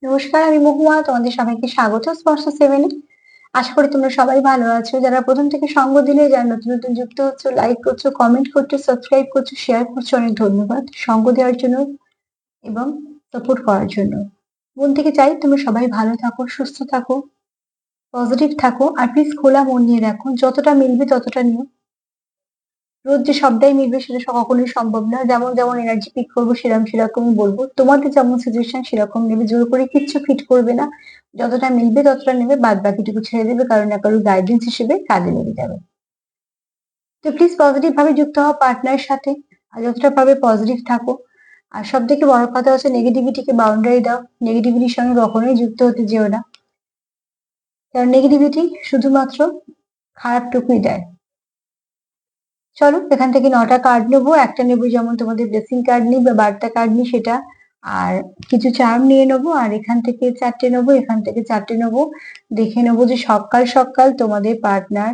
নমস্কার, আমি মহুয়া। তোমাদের সবাইকে স্বাগত স্পর্শ সেভেনে। আশা করি তোমরা সবাই ভালো আছো। যারা প্রথম থেকে সঙ্গ দিলে, যারা নতুন নতুন যুক্ত হচ্ছ, লাইক করছো, কমেন্ট করছো, সাবস্ক্রাইব করছো, শেয়ার করছো, অনেক ধন্যবাদ সঙ্গ দেওয়ার জন্য এবং সাপোর্ট করার জন্য। মন থেকে চাই তোমরা সবাই ভালো থাকো, সুস্থ থাকো, পজিটিভ থাকো, আর প্লিজ খোলা মন নিয়ে দেখো। যতটা মিলবে ততটা নিও। রোজ যে সবটাই মিলবে সেটা কখনোই সম্ভব না। যেমন যেমন এনার্জি পিক করবো সেরকমই বলবো। তোমাদের যেমন সিচুয়েশন সেরকম নেবে, জোর করে কিচ্ছু ফিট করবে না। যতটা মিলবে ততটা নেবে, বাদ বাকিটুকু ছেড়ে দেবে, কারণ না কারোর গাইডেন্স হিসেবে কাজে লেগে যাবে। তো প্লিজ পজিটিভ ভাবে যুক্ত হও পার্টনারের সাথে, আর যতটা পারবে পজিটিভ থাকো। আর সব থেকে বড় কথা হচ্ছে নেগেটিভিটিকে বাউন্ডারি দাও। নেগেটিভিটির সঙ্গে কখনোই যুক্ত হতে যেও না, কারণ নেগেটিভিটি শুধুমাত্র খারাপটুকুই দেয়। চলো এখান থেকে 9টা কার্ড নেবো। একটা নেবো যেমন তোমাদের ব্লেসিং কার্ড নিই বা বার্তা কার্ড নিই সেটা, আর কিছু চার্ম নিয়ে নেবো, আর এখান থেকে 4টে নেবো, এখান থেকে 4টে নেবো। দেখে নেবো যে সকাল সকাল তোমাদের পার্টনার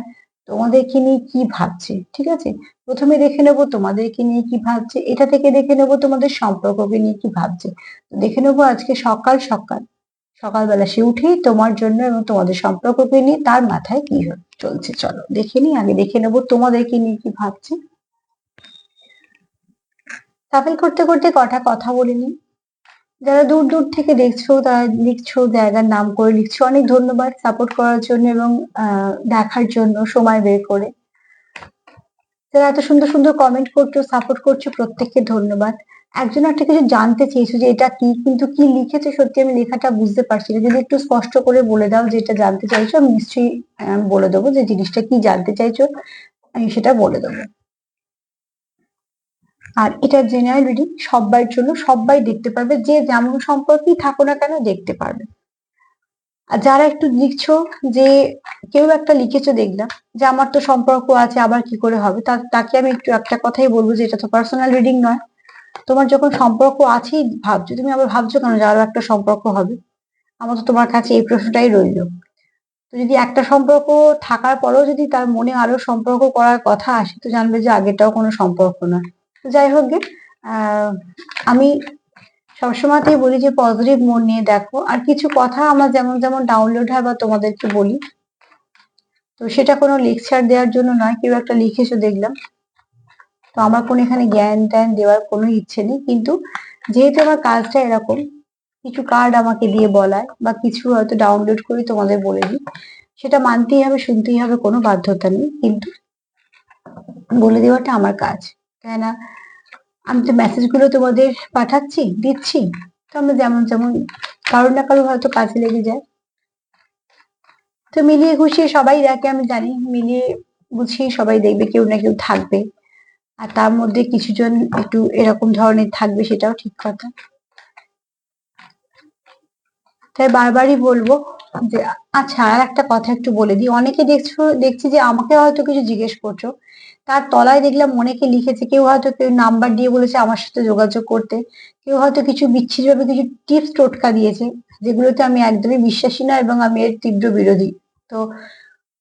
তোমাদেরকে নিয়ে কি ভাবছে। ঠিক আছে, প্রথমে দেখে নেবো তোমাদেরকে নিয়ে কি ভাবছে, এটা থেকে দেখে নেবো তোমাদের সম্পর্ককে নিয়ে কি ভাবছে। তো দেখে নেবো আজকে সকাল সকাল, সকালবেলা সে উঠেই তোমার জন্য এবং তোমাদের সম্পর্ককে নিয়ে তার মাথায় কি চলছে। চলো দেখে নি, আগে দেখে নেবো তোমাদেরকে নিয়ে কি ভাবছে। সাফেল করতে করতে কটা কথা বলে নি। যারা দূর দূর থেকে দেখছো, তারা লিখছো, জায়গার নাম করে লিখছো, অনেক ধন্যবাদ সাপোর্ট করার জন্য এবং দেখার জন্য সময় বের করে। যারা এত সুন্দর সুন্দর কমেন্ট করছো, সাপোর্ট করছো, প্রত্যেককে ধন্যবাদ। একজন একটা কিছু জানতে চেয়েছো যে এটা কি, কিন্তু কি লিখেছে সত্যি আমি লেখাটা বুঝতে পারছি না। যদি একটু স্পষ্ট করে বলে দাও যে এটা জানতে চাইছো, আমি নিশ্চয়ই বলে দেবো যে জিনিসটা কি জানতে চাইছো, আমি সেটা বলে দেবো। আর এটা জেনারেল রিডিং, সবার জন্য, সবাই দেখতে পারবে, যে যেমন সম্পর্কেই থাকো না কেন দেখতে পারবে। আর যারা একটু লিখছো যে কেউ একটা লিখেছো দেখলাম যে আমার তো সম্পর্ক আছে আবার কি করে হবে, তাকে আমি একটু একটা কথাই বলবো যে এটা তো পার্সোনাল রিডিং নয়। তোমার যখন সম্পর্ক আছেই ভাবছো, তুমি আবার ভাবছো কেন যে আরো একটা সম্পর্ক হবে? আমার তো তোমার কাছে এই প্রশ্নটাই রইলো। তো যদি একটা সম্পর্ক থাকার পরেও যদি তার মনে আরো সম্পর্ক করার কথা আসে, তো জানবে যে আগেরটাও কোনো সম্পর্ক নয়। তো যাই হোক গে, আহ আমি সবসময়তেই বলি যে পজিটিভ মন নিয়ে দেখো। আর কিছু কথা আমার যেমন যেমন ডাউনলোড হয় বা তোমাদেরকে বলি, তো সেটা কোনো লেকচার দেওয়ার জন্য নয়। কেউ একটা লিখেছো দেখলাম, তো আমার কোনো এখানে জ্ঞান ট্যান দেওয়ার কোনো ইচ্ছে নেই, কিন্তু যেহেতু আমার কাজটা এরকম, কিছু কার্ড আমাকে দিয়ে বলায় বা কিছু হয়তো ডাউনলোড করে তোমাদের বলে দিই, সেটা মানতেই হবে, শুনতেই হবে, কোনো বাধ্যতা নেই, কিন্তু বলে দেওয়াটা আমার কাজ। তাই না? আমি তো মেসেজ গুলো তোমাদের পাঠাচ্ছি, দিচ্ছি, তো আমরা যেমন যেমন কারোর না কারো হয়তো কাজে লেগে যায়। তো মিলিয়ে গুছিয়ে সবাই দেখে, আমি জানি মিলিয়ে গুছিয়ে সবাই দেখবে, কেউ না কেউ থাকবে। আর তার মধ্যে কিছুজন একটু এরকম ধরনের থাকবে, সেটাও ঠিক কথা। তাই বারবারই বলবো যে, আচ্ছা আর একটা কথা একটু বলে দিই। অনেকে দেখছি যে আমাকে হয়তো কিছু জিজ্ঞেস করছো, তার তলায় দেখলাম অনেকে লিখেছে, কেউ হয়তো কেউ নাম্বার দিয়ে বলেছে আমার সাথে যোগাযোগ করতে, কেউ হয়তো কিছু বিচ্ছিরিভাবে কিছু টিপস টোটকা দিয়েছে, যেগুলোতে আমি একদমই বিশ্বাসী না এবং আমি এর তীব্র বিরোধী। তো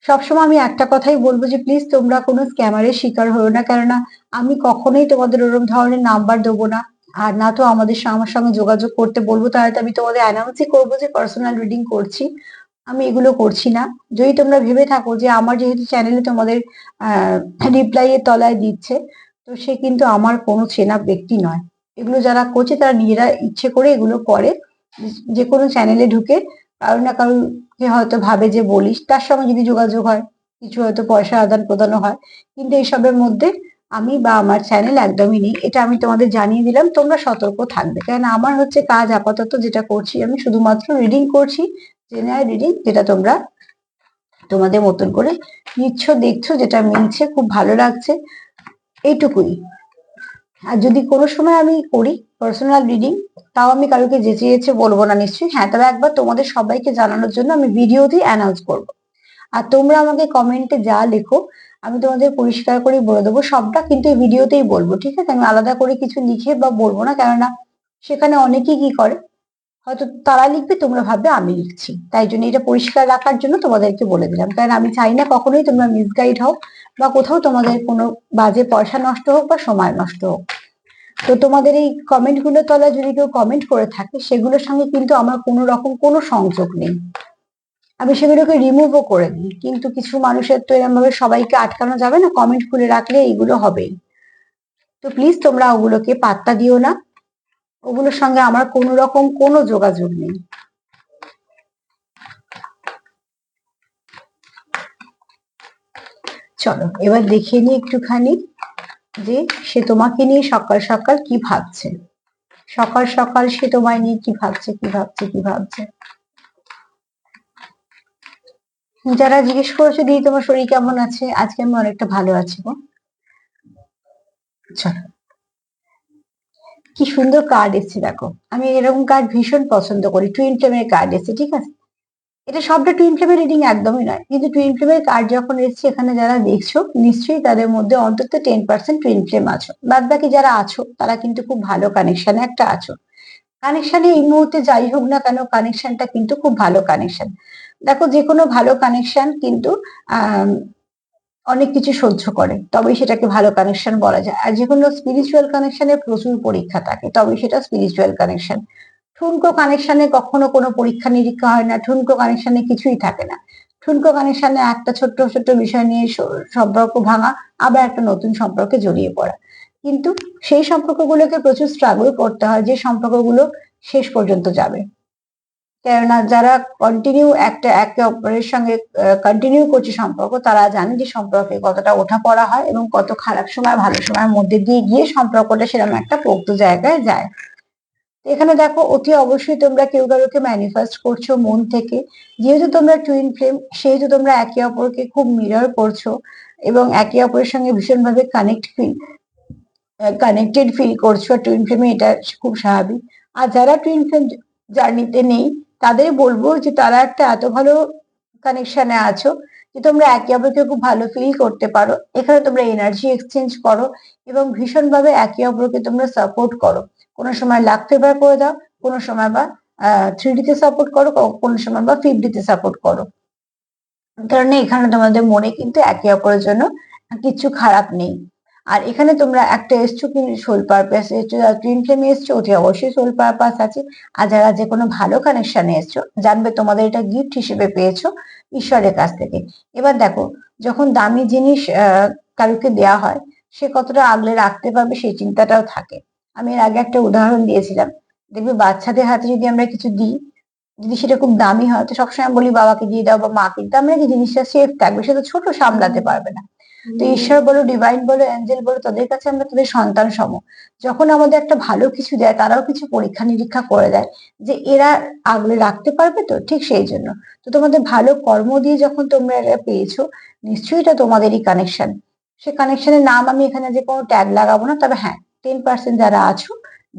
সবসময় আমি একটা কথাই বলবো যে প্লিজ তোমরা কোনো স্ক্যামারের শিকার হও না, কেননা আমি কখনোই তোমাদের ওরকম ধরনের নাম্বার দেবো না। আর না তো আমার সঙ্গে যোগাযোগ করতে বলবো, তাহলে তো আমি তোমাদের অ্যানাউন্সই করবো যে পার্সোনাল রিডিং করছি। আমি এগুলো করছি না। যদি তোমরা ভেবে থাকো যে আমার যেহেতু চ্যানেলে তোমাদের রিপ্লাই এর তলায় দিচ্ছে, তো সে কিন্তু আমার কোনো চেনা ব্যক্তি নয়। এগুলো যারা করছে তারা নিজেরা ইচ্ছে করে এগুলো করে। যে কোনো চ্যানেলে ঢুকে কারো না কারোকে হয়তো ভাবে যে বলিস, তার সঙ্গে যদি যোগাযোগ হয়, কিছু হয়তো পয়সা আদান প্রদানও হয়, কিন্তু এইসবের মধ্যে আমি বা আমার চ্যানেল একদমই নেই। এটা আমি তোমাদের জানিয়ে দিলাম, তোমরা সতর্ক থাকবে। কেননা আমার হচ্ছে কাজ, আপাতত যেটা করছি আমি শুধুমাত্র রিডিং করছি, জেনারেল রিডিং, যেটা তোমরা তোমাদের মতন করে নিচ্ছ, দেখছো, যেটা মিলছে, খুব ভালো লাগছে, এইটুকুই। আর যদি কোনো সময় আমি করি পার্সোনাল রিডিং, তাও আমি কারোকে যেচে বলবো না নিশ্চয়ই। হ্যাঁ, তবে একবার তোমাদের সবাইকে জানানোর জন্য আমি ভিডিওতেই অ্যানাউন্স করবো। আর তোমরা আমাকে কমেন্টে যা লেখো আমি তোমাদের পরিষ্কার করে বলে দেবো, সবটা কিন্তু এই ভিডিওতেই বলবো। ঠিক আছে, আমি আলাদা করে কিছু লিখে বা বলবো না, কেননা সেখানে অনেকেই কি করে, হয়তো তারা লিখবে, তোমরা ভাববে আমি লিখছি। তাই জন্য এটা পরিষ্কার রাখার জন্য তোমাদেরকে বলে দিলাম, কারণ আমি চাই না কখনোই তোমরা মিসগাইড হও বা কোথাও তোমাদের কোনো বাজে পয়সা নষ্ট হোক বা সময় নষ্ট হোক। তো তোমাদের এই কমেন্ট গুলো তলায় যদি কেউ কমেন্ট করে থাকে, সেগুলোর সঙ্গে কিন্তু আমার কোনো রকম কোনো সংযোগ নেই, আমি সেগুলোকে রিমুভও করে দিই। কিন্তু কিছু মানুষের তো এরকম ভাবে সবাইকে আটকানো যাবে না, কমেন্ট খুলে রাখলে এইগুলো হবেই। তো প্লিজ তোমরা ওগুলোকে পাত্তা দিও না, ওগুলোর সঙ্গে আমার কোনো রকম কোনো যোগাযোগ নেই। চলো এবার দেখে নি একটুখানি যে সে তোমাকে নিয়ে সকাল সকাল কি ভাবছে। সকাল সকাল সে তোমায় নিয়ে কি ভাবছে, কি ভাবছে, কি ভাবছে। যারা জিজ্ঞেস করেছো দিদি তোমার শরীর কেমন আছে, আজকে আমি অনেকটা ভালো আছি গো। চলো কি সুন্দর কার্ড এসছে দেখো, আমি এরকম কার্ড ভীষণ পছন্দ করি। টুইন ফ্লেমের কার্ড এসছে, ঠিক আছে। এটা সবটা টুইন ফ্লেমের রিডিং একদমই নয়, কিন্তু টুইন ফ্লেমের কার্ড যখন এসছে এখানে যারা দেখছো নিশ্চয়ই তাদের মধ্যে অন্তত 10% টুইন ফ্লেম আছো। বাদ বাকি যারা আছো তারা কিন্তু খুব ভালো কানেকশনে একটা আছো। কানেকশনে এই মুহূর্তে যাই হোক না কেন, কানেকশনটা কিন্তু খুব ভালো কানেকশন। দেখো যে কোনো ভালো কানেকশন কিন্তু আহ অনেক কিছু সহ্য করে, তবেই সেটাকে ভালো কানেকশন বলা যায়। আর যে কোনো স্পিরিচুয়াল কানেকশনের প্রচুর পরীক্ষা থাকে, তবে সেটা স্পিরিচুয়াল কানেকশন। ঠুনকো কানেকশনে কখনো কোনো পরীক্ষা নিরীক্ষা হয় না, ঠুনকো কানেকশনে কিছুই থাকে না। ঠুনকো কানেকশনে একটা ছোট্ট ছোট্ট বিষয় নিয়ে সম্পর্ক ভাঙা, আবার একটা নতুন সম্পর্কে জড়িয়ে পড়া। কিন্তু সেই সম্পর্কগুলোকে প্রচুর স্ট্রাগল করতে হয়, যে সম্পর্কগুলো শেষ পর্যন্ত যাবে। কেননা যারা কন্টিনিউ একটা একে অপরের সঙ্গে কন্টিনিউ করছে সম্পর্ক, তারা জানে যে সম্পর্কে কতটা ওঠাপড়া হয় এবং কত খারাপ সময় ভালো সময়ের মধ্যে দিয়ে গিয়ে সম্পর্কটা সেরকম একটা পোক্ত জায়গায় যায়। এখানে দেখো অতি অবশ্যই তোমরা কেউ কারোকে ম্যানিফেস্ট করছো মন থেকে। যেহেতু তোমরা টুইন ফ্লেম, সেহেতু তোমরা একে অপরকে খুব মিরর করছো এবং একে অপরের সঙ্গে ভীষণভাবে কানেক্টেড ফিল করছো। টুইন ফ্লেমে এটা খুব স্বাভাবিক। আর যারা টুইন ফ্লেম জার্নিতে নেই, তাদের বলবো যে তারা একটা এত ভালো কানেকশনে আছো যে তোমরা একে অপরকে খুব ভালো ফিল করতে পারো। এখানে তোমরা এনার্জি এক্সচেঞ্জ করো এবং ভীষণভাবে একে অপরকে তোমরা সাপোর্ট করো। কোনো সময় লাক ফেভার করে দাও, কোনো সময় বা 3D তে সাপোর্ট করো, কোনো সময় বা 5D তে সাপোর্ট করো। কারণ এখানে তোমাদের মনে কিন্তু একে অপরের জন্য কিছু খারাপ নেই। আর এখানে তোমরা একটা এসছো কিন্তু সোল পারপাস এসছো, টুইন ফ্লেমে এসছো অতি অবশ্যই সোল পারপাস আছে। আর যারা যে কোনো ভালো কানেকশনে এসছো, জানবে তোমাদের এটা গিফট হিসেবে পেয়েছো ঈশ্বরের কাছ থেকে। এবার দেখো, যখন দামি জিনিস কারুকে দেয়া হয়, সে কতটা আগলে রাখতে পারবে সেই চিন্তাটাও থাকে। আমি এর আগে একটা উদাহরণ দিয়েছিলাম, দেখবে বাচ্চাদের হাতে যদি আমরা কিছু দিই, যদি সেটা খুব দামি হয়, তো সবসময় বলি বাবাকে দিয়ে দাও বা মাকে, তার মানে কি জিনিসটা সেফ থাকবে, সে তো ছোট সামলাতে পারবে না। তো ঈশ্বর বলো, ডিভাইন বলো, এঞ্জেল বলো, তাদের কাছে আমরা তাদের সন্তান সম। যখন আমাদের একটা ভালো কিছু দেয়, তারাও কিছু পরীক্ষা নিরীক্ষা করে দেয় যে এরা আগলে রাখতে পারবে, তো ঠিক সেই জন্য। তো তোমাদের ভালো কর্ম দিয়ে যখন তোমরা এটা পেয়েছো, নিশ্চয়ই এটা তোমাদেরই কানেকশন। সে কানেকশনের নাম আমি এখানে যে কোনো ট্যাগ লাগাবো না, তবে হ্যাঁ 10% যারা আছো,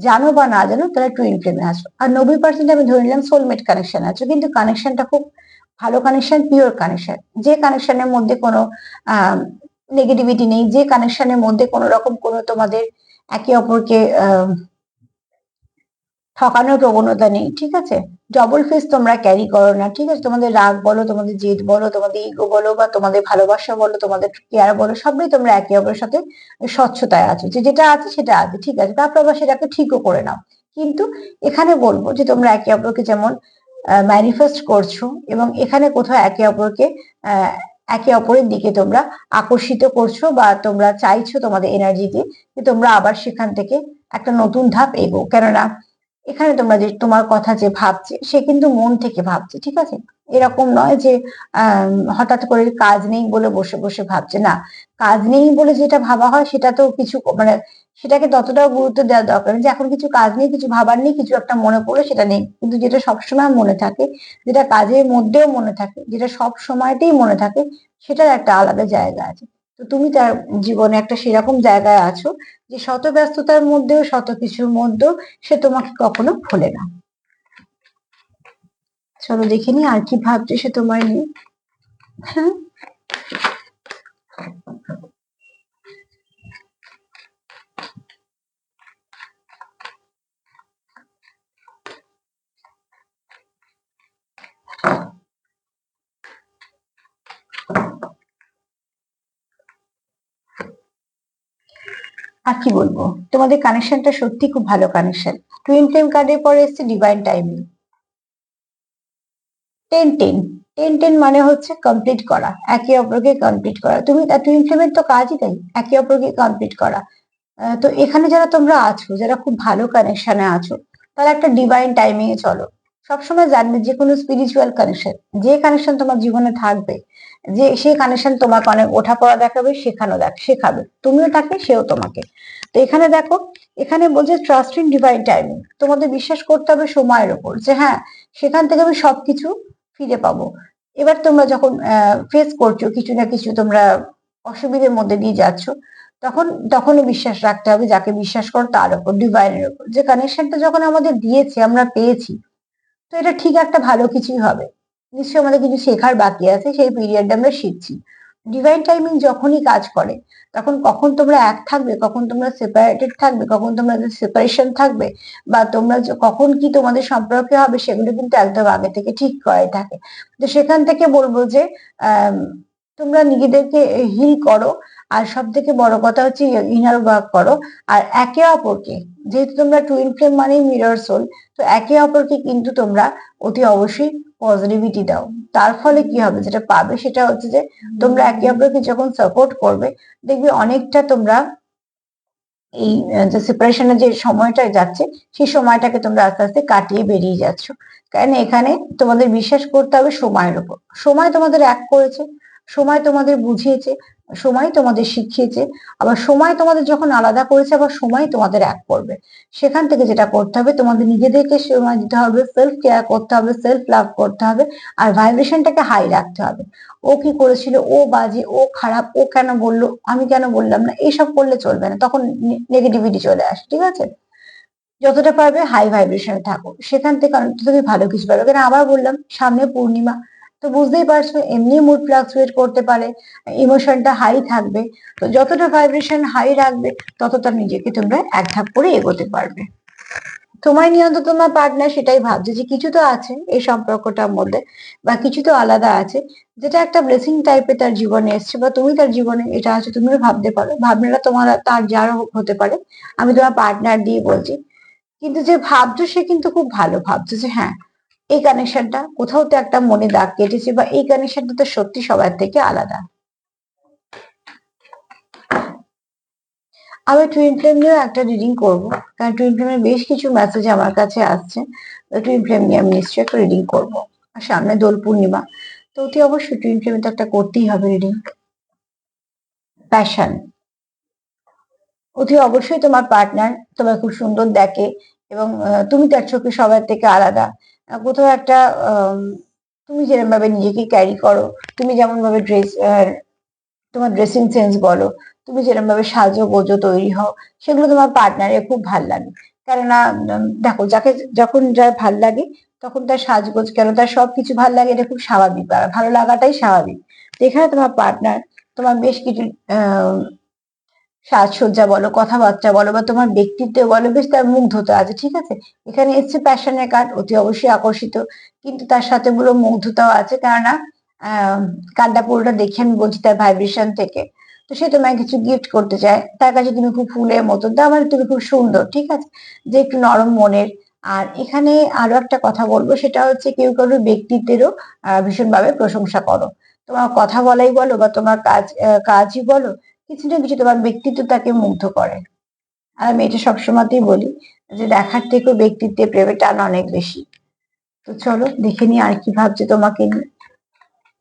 জানো বা না জানো, তারা টুইন ফ্লেমে আছো। আর 90% আমি ধরে নিলাম সোলমেট কানেকশন আছো, কিন্তু কানেকশনটা খুব ভালো কানেকশন, পিওর কানেকশন। যে কানেকশনের মধ্যে কোনো আহ নেগেটিভিটি নেই, যে কানেকশনের মধ্যে কোনো রকম কোনো তোমাদের একে অপরকে ঠকানোর প্রবণতা নেই, ঠিক আছে। ডবল ফেস তোমরা ক্যারি করো না, ঠিক আছে। তোমাদের রাগ বলো, তোমাদের জেদ বলো, তোমাদের ইগো বলো, বা তোমাদের ভালোবাসা বলো, তোমাদের কেয়ার বলো, সবই তোমরা একে অপরের সাথে স্বচ্ছতায় আছো, যে যেটা আছে সেটা আছে, ঠিক আছে। তারপর আবার সেটাকে ঠিকও করে নাও। কিন্তু এখানে বলবো যে তোমরা একে অপরকে যেমন ম্যানিফেস্ট করছো, এবং এখানে কোথাও একে অপরকে আহ একে অপরের দিকে তোমরা আকর্ষিত করছো, বা তোমরা চাইছো তোমাদের এনার্জিতে যে তোমরা আবার সেখান থেকে একটা নতুন ধাপ এগো। কেননা এখানে তোমরা যে তোমার কথা যে ভাবছে, সে কিন্তু মন থেকে ভাবছে, ঠিক আছে। এরকম নয় যে হঠাৎ করে কাজ নেই বলে বসে বসে ভাবছে, না। কাজ নেই বলে যেটা ভাবা হয় সেটা তো কিছু মানে সেটাকে ততটাও গুরুত্ব দেওয়া দরকার নেই যে এখন কিছু কাজ নেই, কিছু ভাবার নেই, কিছু একটা মনে পড়ে সেটা নেই। কিন্তু যেটা সবসময় মনে থাকে, যেটা কাজের মধ্যেও মনে থাকে, যেটা সব সময়তেই মনে থাকে, সেটার একটা আলাদা জায়গা আছে। তো তুমি তার জীবনে একটা সেরকম জায়গায় আছো যে শত ব্যস্ততার মধ্যেও, শত কিছুর মধ্যেও সে তোমাকে কখনো ভোলে না। চলো দেখে নি আর কি ভাবছে সে তোমায় নিয়ে। হ্যাঁ, আর কি বলবো, তোমাদের কানেকশনটা সত্যি খুব ভালো কানেকশন। টুইন ফ্লেম কার্ডের পরে এসছে ডিভাইন টাইমিং। 10-10, 10-10 মানে হচ্ছে কমপ্লিট করা, একে অপরকে কমপ্লিট করা। তুমি টুইন ফ্লেমের তো কাজই তাই, একে অপরকে কমপ্লিট করা। তো এখানে যারা তোমরা আছো, যারা খুব ভালো কানেকশনে আছো, তারা একটা ডিভাইন টাইমিং এ চলো। সবসময় জানবে যে কোনো স্পিরিচুয়াল কানেকশন, যে কানেকশন তোমার জীবনে থাকবে, যে সেই কানেকশন তোমাকে অনেক ওঠাপড়া দেখাবে, শেখাবে, তুমিও তাকে, সেও তোমাকে। তো এখানে দেখো, এখানে বলছে ট্রাস্ট ইন ডিভাইন টাইমিং। তোমাদের বিশ্বাস করতে হবে সময়ের উপর, যে হ্যাঁ, সেখান থেকে আমি সবকিছু ফিরে পাবো। এবার তোমরা যখন ফেস করছো কিছু না কিছু, তোমরা অসুবিধার মধ্যে দিয়ে যাচ্ছ, তখনই বিশ্বাস রাখতে হবে যাকে বিশ্বাস করো তার উপর, ডিভাইনের উপর, যে কানেকশনটা যখন আমাদের দিয়েছে, আমরা পেয়েছি, তো এটা ঠিক একটা ভালো কিছুই হবে। নিশ্চয়ই আমাদের কিছু শেখার বাকি আছে, সেই পিরিয়ডে আমরা শিখছি। ডিভাইন টাইমিং যখনই কাজ করে, তখন কখন তোমরা এক থাকবে, কখন তোমরা সেপারেটেড থাকবে, কখন তোমাদের সেপারেশন থাকবে, বা তোমরা কখন কি তোমাদের সম্পর্কে হবে, সেগুলো কিন্তু একদম আগে থেকে ঠিক করাই থাকে। তো সেখান থেকে বলবো যে আহ তোমরা নিজেদেরকে হিল করো। আর সব থেকে বড় কথা হচ্ছে ইনার ওয়ার্ক করো। আর একে অপরকে, যেহেতু তোমরা টুইন ফ্লেম মানে মিরর সোল, তো একে অপরকে কিন্তু তোমরা অতি অবশ্যই পজিটিভিটি দাও। তার ফলে কি হবে, যেটা পাবে সেটা হচ্ছে যে তোমরা একে অপরকে যখন সাপোর্ট করবে, দেখবে অনেকটা তোমরা এই যে সেপারেশনের যে সময়টা যাচ্ছে, সেই সময়টাকে তোমরা আস্তে আস্তে কাটিয়ে বেরিয়ে যাচ্ছ। কারণ এখানে তোমাদের বিশ্বাস করতে হবে সময়ের উপর। সময় তোমাদের এক করেছে, সময় তোমাদের বুঝিয়েছে, সময় তোমাদের শিখিয়েছে, আবার সময় তোমাদের যখন আলাদা করেছে, আবার সময় তোমাদের এক করবে। সেখান থেকে যেটা করতে হবে, তোমাদের নিজেদেরকে সময় দিতে হবে, সেলফ কেয়ার করতে হবে, সেলফ লাভ করতে হবে, আর ভাইব্রেশনটাকে হাই রাখতে হবে। ও কি করেছিল, ও বাজে, ও খারাপ, ও কেন বললো, আমি কেন বললাম না, এইসব করলে চলবে না, তখন নেগেটিভিটি চলে আসে, ঠিক আছে? যতটা পারবে হাই ভাইব্রেশনে থাকো, সেখান থেকে অনেকটা তুমি ভালো কিছু পাবে। কারণ আবার বললাম, সামনে পূর্ণিমা, তো বুঝতেই পারছো এমনি মুড ফ্লাকচুয়েট করতে পারে, ইমোশনটা হাই থাকবে। তো যতটা ভাইব্রেশন হাই রাখবে, ততটা নিজেকে তোমরা এক ধাপ করে এগোতে পারবে। তোমায় নিয়ে অন্তত তোমার পার্টনার সেটাই ভাবছে যে কিছু তো আছে এই সম্পর্কটার মধ্যে, বা কিছু তো আলাদা আছে, যেটা একটা ব্লেসিং টাইপের তার জীবনে এসছে, বা তুমি তার জীবনে এটা আছে, তুমিও ভাবতে পারো। ভাবনাটা তোমার তার যার হতে পারে, আমি তোমার পার্টনার দিয়ে বলছি। কিন্তু যে ভাবছো সে কিন্তু খুব ভালো ভাবছো, যে হ্যাঁ, এই কানেকশনটা কোথাও তো একটা মনে দাগ কেটেছে, বা এই কানেকশনটা তো সত্যি সবার থেকে আলাদা। আমি টুইন ফ্লেম নিয়েও একটা রিডিং করবো, কারণ টুইন ফ্লেমের বেশ কিছু মেসেজ আমার কাছে আসছে। টুইন ফ্লেম নিয়ে আমি নিশ্চয়ই একটা রিডিং করবো। আর সামনে দোল পূর্ণিমা, তো অতি অবশ্যই টুইন ফ্লেমে তো একটা করতেই হবে রিডিং। প্যাশন, অতি অবশ্যই তোমার পার্টনার তোমার খুব সুন্দর দেখে, এবং তুমি তার চোখে সবার থেকে আলাদা। কোথাও একটা তুমি যেরকম ভাবে নিজেকে ক্যারি করো, তুমি যেমন ভাবে তোমার ড্রেসিং সেন্স বলো, তুমি যেরকম ভাবে সাজো গোজো তৈরি হও, সেগুলো তোমার পার্টনারের খুব ভাল লাগে। কেননা দেখো, যাকে যখন যার ভাল লাগে, তখন তার সাজগোজ কেন, তার সবকিছু ভাল লাগে, এটা খুব স্বাভাবিক, আর ভালো লাগাটাই স্বাভাবিক। তো এখানে তোমার পার্টনার তোমার বেশ কিছু সাজসজ্জা বলো, কথাবার্তা বলো, বা তোমার ব্যক্তিত্ব বলো, বেশ তার মুগ্ধতা আছে, ঠিক আছে? এখানে এসছে প্যাশনের কার্ড, অতি অবশ্যই আকর্ষিত, কিন্তু তার সাথে বলো মুগ্ধতাও আছে। কেননা আহ কার্ডটা পুরোটা দেখে আমি বলছি তার ভাইব্রেশন থেকে। তো সে তোমায় কিছু গিফট করতে চায়, তার কাছে তুমি খুব ফুলের মতো, তার মানে তুমি খুব সুন্দর, ঠিক আছে? যে একটু নরম মনের। আর এখানে আরো একটা কথা বলবো, সেটা হচ্ছে কেউ কারোর ব্যক্তিত্বেরও ভীষণভাবে প্রশংসা করো। তোমার কথা বলাই বলো, বা তোমার কাজই বলো, কিছু না কিছু তোমার ব্যক্তিত্ব তাকে মুগ্ধ করে। আর আমি এটা সবসময়তেই বলি, যে দেখার থেকেও ব্যক্তিত্বে প্রেমের টান অনেক বেশি। তো চলো দেখে নি আর কি ভাবছে তোমাকে নিয়ে।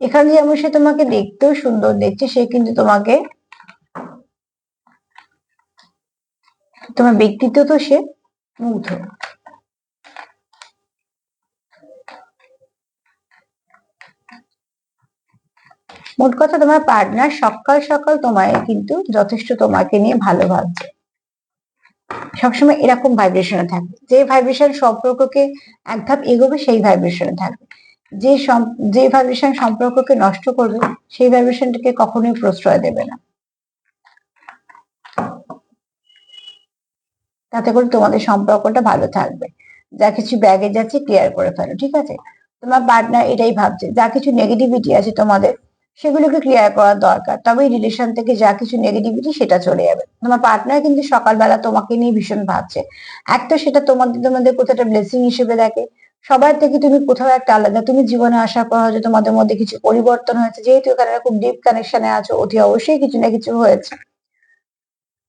এখানে যেমন সে তোমাকে দেখতেও সুন্দর দেখছে, সে কিন্তু তোমাকে, তোমার ব্যক্তিত্ব তো সে মুগ্ধ। মোট কথা, তোমার পার্টনার সকাল সকাল তোমায় কিন্তু যথেষ্ট তোমাকে নিয়ে ভালো ভাবছে। সবসময় এরকম ভাইব্রেশনে থাকবে, যে ভাইব্রেশন সম্পর্ককে এক ধাপ এগোবে সেই ভাইব্রেশনে থাকবে। যে ভাইব্রেশন সম্পর্ককে নষ্ট করবে, সেই ভাইব্রেশনটাকে কখনোই প্রশ্রয় দেবে না। তাতে করে তোমাদের সম্পর্কটা ভালো থাকবে। যা কিছু ব্যাগে যাচ্ছে ক্লিয়ার করে ফেলো, ঠিক আছে? তোমার পার্টনার এটাই ভাবছে, যা কিছু নেগেটিভিটি আছে তোমাদের, সেগুলোকে ক্লিয়ার করা দরকার, তবেই রিলেশন থেকে যা কিছু নেগেটিভিটি সেটা চলে যাবে। তোমার পার্টনার কিন্তু সকালবেলা তোমাকে নিয়ে ভীষণ ভাবছে। এক তো সেটা তোমাদের তোমাদের কোথাও একটা ব্লেসিং হিসেবে দেখে, সবার থেকে তুমি কোথাও একটা আলাদা। তুমি জীবনে আসার পর হয়তো তোমাদের মধ্যে কিছু পরিবর্তন হয়েছে, যেহেতু এখানে খুব ডিপ কানেকশনে আছো, অতি অবশ্যই কিছু না কিছু হয়েছে।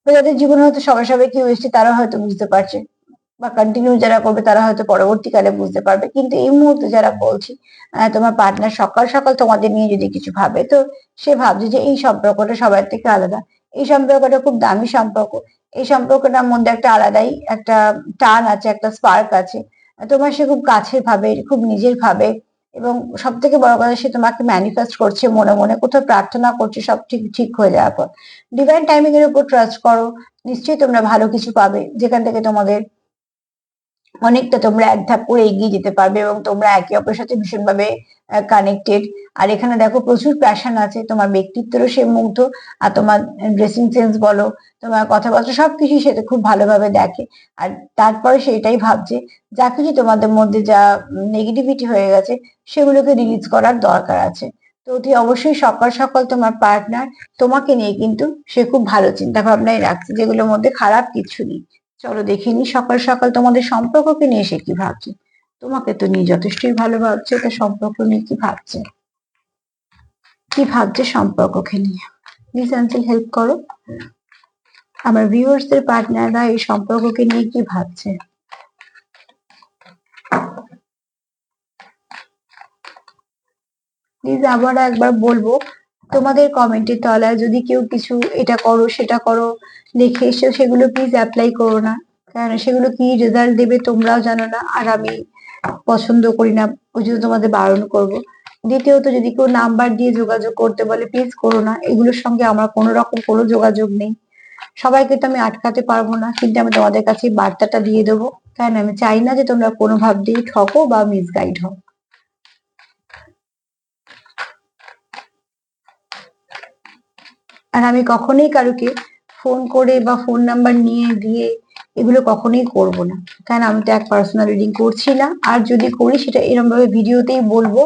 তো যাদের জীবনে হয়তো সবাই সবাই কেউ এসেছে তারা হয়তো বুঝতে পারছে, বা কন্টিনিউ যারা করবে তারা হয়তো পরবর্তীকালে বুঝতে পারবে। কিন্তু এই মুহূর্তে যারা বলছি, তোমার পার্টনার সকাল সকাল তোমাদের নিয়ে যদি কিছু ভাবে, তো সে ভাবছে যে এই সম্পর্কটা সবার থেকে আলাদা, এই সম্পর্কটা খুব দামি সম্পর্ক, এই সম্পর্কটার মধ্যে একটা আলাদাই একটা টান আছে, একটা স্পার্ক আছে। তোমার সে খুব কাছের ভাবে, খুব নিজের ভাবে, এবং সব থেকে বড় কথা সে তোমাকে ম্যানিফেস্ট করছে মনে মনে, কোথাও প্রার্থনা করছে সব ঠিক ঠিক হয়ে যাওয়ার পর। ডিভাইন টাইমিং এর উপর ট্রাস্ট করো, নিশ্চয়ই তোমরা ভালো কিছু পাবে, যেখান থেকে তোমাদের অনেকটা তোমরা এক ধাপ করে এগিয়ে যেতে পারবে, এবং তোমরা একে অপরের সাথে ভীষণভাবে কানেক্টেড। আর এখানে দেখো প্রচুর প্যাশন আছে, তোমার ব্যক্তিত্বেরও সে মুগ্ধ, আর তোমার ড্রেসিং সেন্স বলো, তোমার কথাবার্তা সবকিছু সে খুব ভালোভাবে দেখে। আর তারপরে সেটাই ভাবছে যা কিছু তোমাদের মধ্যে যা নেগেটিভিটি হয়ে গেছে সেগুলোকে রিলিজ করার দরকার আছে। তো অতি অবশ্যই সকাল সকাল তোমার পার্টনার তোমাকে নিয়ে কিন্তু সে খুব ভালো চিন্তা ভাবনাই রাখছে, যেগুলোর মধ্যে খারাপ কিছু নেই। চলো দেখে নি সকাল সকাল তোমাদের সম্পর্ককে নিয়ে সে কি ভাবছে। তোমাকে তো নিয়ে যথেষ্টই ভালো ভাবছে, তা সম্পর্ক নিয়ে কি ভাবছে, কি ভাবছে সম্পর্ককে নিয়ে? প্লিজ আনসার হেল্প করো। আমার ভিউয়ার্সদের পার্টনাররা এই সম্পর্ককে নিয়ে কি ভাবছে? প্লিজ আবার একবার বলবো, তোমাদের কমেন্টের তলায় যদি কেউ কিছু এটা করো সেটা করো লিখে এসো, সেগুলো প্লিজ অ্যাপ্লাই করো না, কারণ সেগুলো কি রেজাল্ট দেবে তোমরাও জানো না, আর আমি পছন্দ করি না, ওই জন্য তোমাদের বারণ করব। দ্বিতীয়ত, যদি কেউ নাম্বার দিয়ে যোগাযোগ করতে বলে প্লিজ করো না, এগুলোর সঙ্গে আমার কোনো রকম কোনো যোগাযোগ নেই। সবাইকে তো আমি আটকাতে পারবো না, কিন্তু আমি তোমাদের কাছে এই বার্তাটা দিয়ে দেবো, কারণ আমি চাই না যে তোমরা কোনোভাবেই ঠকো বা মিসগাইড হও। আর আমি কখনোই কারুকে ফোন করে বা ফোন নাম্বার নিয়ে দিয়ে এগুলো কখনোই করব না, কারণ আমি তো এক পার্সোনাল রিডিং করছি না। আর যদি করি সেটা এরকম ভাবে ভিডিওতেই বলবো,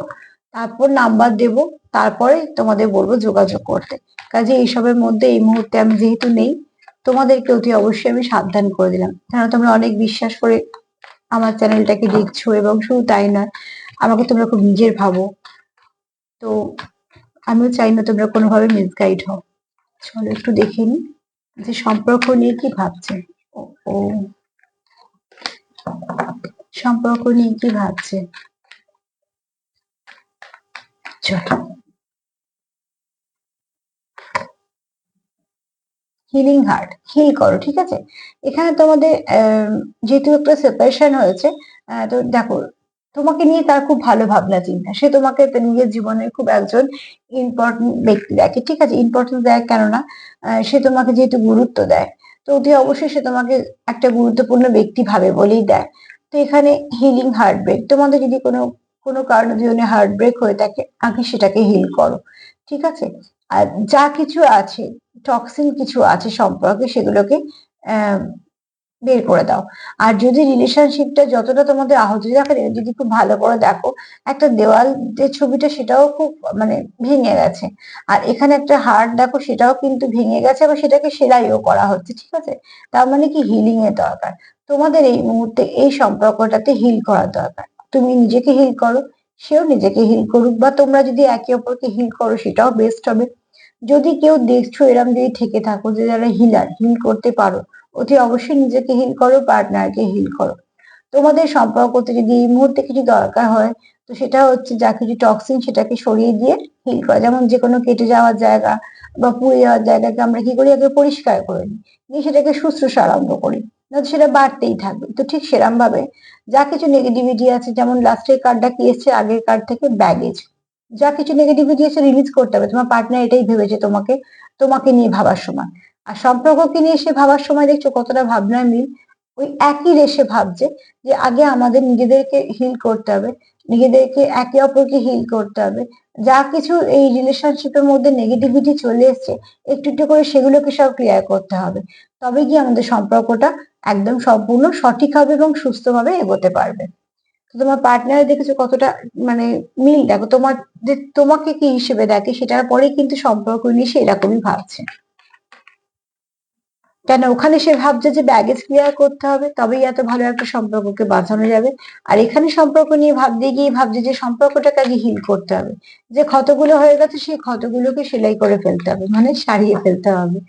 তারপর নাম্বার দেব, তারপরে তোমাদের বলবো যোগাযোগ করতে। কাজে এইসবের মধ্যে এই মুহূর্তে আমি যেহেতু নেই, তোমাদেরকে অতি অবশ্যই আমি সাবধান করে দিলাম, কারণ তোমরা অনেক বিশ্বাস করে আমার চ্যানেলটাকে দেখছো, এবং শুধু তাই নয়, আমাকে তোমরা খুব নিজের ভাবো। তো আমিও চাই না তোমরা কোনোভাবে মিসগাইড হও। চলো একটু দেখে নি যে সম্পর্ক নিয়ে কি ভাবছে। ও ও, সম্পর্ক নিয়ে কি ভাবছে। চলো, হিলিং হার্ট, হিল করো, ঠিক আছে। এখানে তোমাদের যেহেতু একটা সেপারেশন হয়েছে, তো দেখো তোমাকে নিয়ে তার খুব ভালো ভাবনা চিন্তা, সে তোমাকে তার নিজের জীবনের খুব একজন ইম্পর্টেন্ট ব্যক্তি দেখে, ঠিক আছে। ইম্পর্টেন্স দেয় কেননা, সে তোমাকে যেহেতু গুরুত্ব দেয়, তো অতি অবশ্যই সে তোমাকে একটা গুরুত্বপূর্ণ ব্যক্তি ভাবে বলেই দেয়। তো এখানে হিলিং হার্ট ব্রেক, তোমাদের যদি কোনো কোনো কারণে জীবনে হার্ট ব্রেক হয়ে থাকে, আগে সেটাকে হিল করো, ঠিক আছে। আর যা কিছু আছে, টক্সিন কিছু আছে সম্পর্কে, সেগুলোকে আহ, বের করে দাও। আর যদি রিলেশনশিপটা যতটা তোমাদের আহত দেখা যায়, যদি খুব ভালো করে দেখো, একটা দেওয়াল যে ছবিটা সেটাও খুব মানে ভেঙে গেছে, আর এখানে একটা হার্ট দেখো সেটাও কিন্তু ভেঙে গেছে, এবং সেটাকে সেলাইও করা হচ্ছে, ঠিক আছে। তার মানে কি হিলিং এর দরকার, তোমাদের এই মুহূর্তে এই সম্পর্কটাতে হিল করার দরকার। তুমি নিজেকে হিল করো, সেও নিজেকে হিল করুক, বা তোমরা যদি একে অপরকে হিল করো সেটাও বেস্ট হবে। যদি কেউ দেখছো এরম যদি থেকে থাকো যে যারা হিলার, হিল করতে পারো, অতি অবশ্যই নিজেকে হিল করো, পার্টনারকে হিল করো। তোমাদের সম্পর্কতে যদি এই মুহূর্তে কিছু দরকার হয়, তো সেটা হচ্ছে যা কিছু টক্সিন সেটাকে সরিয়ে দিয়ে হিল করা। যেমন যে কোনো কেটে যাওয়ার জায়গা বা পুড়ে যাওয়ার জায়গাকে আমরা কি করি, আগে পরিষ্কার করে নিই, নিয়ে সেটাকে শুশ্রূষা আরম্ভ করি, না সেটা বাড়তেই থাকবে। তো ঠিক সেরকম ভাবে যা কিছু নেগেটিভিটি আছে, যেমন লাস্টের কার্ডটা কি এসছে আগের কার্ড থেকে, ব্যাগেজ, যা কিছু নেগেটিভিটি আছে রিলিজ করতে হবে। তোমার পার্টনার এটাই ভেবেছে তোমাকে, তোমাকে নিয়ে ভাবার সময়। আর সম্পর্ককে নিয়ে সে ভাবার সময় দেখছো কতটা ভাবনার মিল, ওই একই রেশে ভাবছে যে আগে আমাদের নিজেদেরকে হিল করতে হবে, নিজেদেরকে একে অপরকে হিল করতে হবে। যা কিছু এই রিলেশনশিপের মধ্যে নেগেটিভিটি চলে এসছে, একটু একটু করে সেগুলোকে সব ক্লিয়ার করতে হবে, তবে গিয়ে আমাদের সম্পর্কটা একদম সম্পূর্ণ সঠিক হবে এবং সুস্থভাবে এগোতে পারবে। তো তোমার পার্টনার দেখেছো কতটা মানে মিল, দেখো তোমার যে তোমাকে কি হিসেবে দেখে সেটার পরে কিন্তু সম্পর্ক নিয়ে সে এরকমই ভাবছে। কেন ওখানে সে ভাবছে যে ব্যাগেজ ক্লিয়ার করতে হবে তবেই এত ভালো একটা সম্পর্ককে বাঁচানো যাবে, আর এখানে সম্পর্ক নিয়ে ভাবতে গিয়ে ভাবছে যে সম্পর্কটাকে আগে হিল করতে হবে, যে ক্ষতগুলো হয়ে গেছে সেই ক্ষতগুলোকে সেলাই করে ফেলতে হবে, মানে সারিয়ে ফেলতে হবে।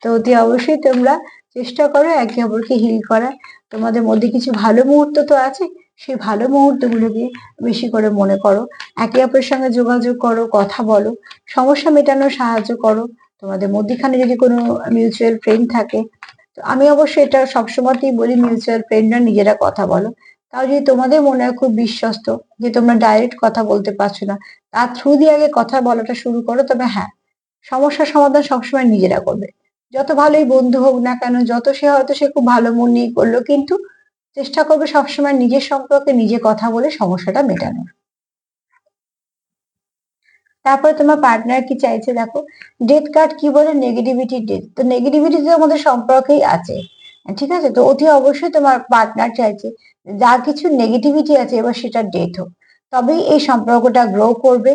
তো অতি অবশ্যই তোমরা চেষ্টা করো একে অপরকে হিল করার। তোমাদের মধ্যে কিছু ভালো মুহূর্ত তো আছে, সেই ভালো মুহূর্তগুলোকে বেশি করে মনে করো, একে অপরের সঙ্গে যোগাযোগ করো, কথা বলো, সমস্যা মেটানোর সাহায্য করো। তোমাদের মধ্যখানে যদি কোনো মিউচুয়াল ফ্রেন্ড থাকে, তো আমি অবশ্যই এটা সবসময়তেই বলি মিউচুয়াল ফ্রেন্ডরা নিজেরা কথা বলো। তাও যদি তোমাদের মনে হয় খুব বিশ্বস্ত যে তোমরা ডাইরেক্ট কথা বলতে পারছো না, তার থ্রু দিয়ে আগে কথা বলাটা শুরু করো। তবে হ্যাঁ, সমস্যার সমাধান সবসময় নিজেরা করবে। যত ভালোই বন্ধু হোক না কেন, যত সে খুব ভালো মন নিয়ে করলো, কিন্তু চেষ্টা করবে সবসময় নিজের সম্পর্কে নিজে কথা বলে সমস্যাটা মেটানোর। তারপরে তোমার পার্টনার কি চাইছে দেখো, ডেথ কার্ড কি বলে, নেগেটিভিটি ডেথ, তো নেগেটিভিটি তো আমাদের সম্পর্কেই আছে, ঠিক আছে? তো অতি অবশ্যই তোমার পার্টনার চাইছে যা কিছু নেগেটিভিটি আছে এবার সেটা ডেথ হোক, তবেই এই সম্পর্কটা গ্রো করবে,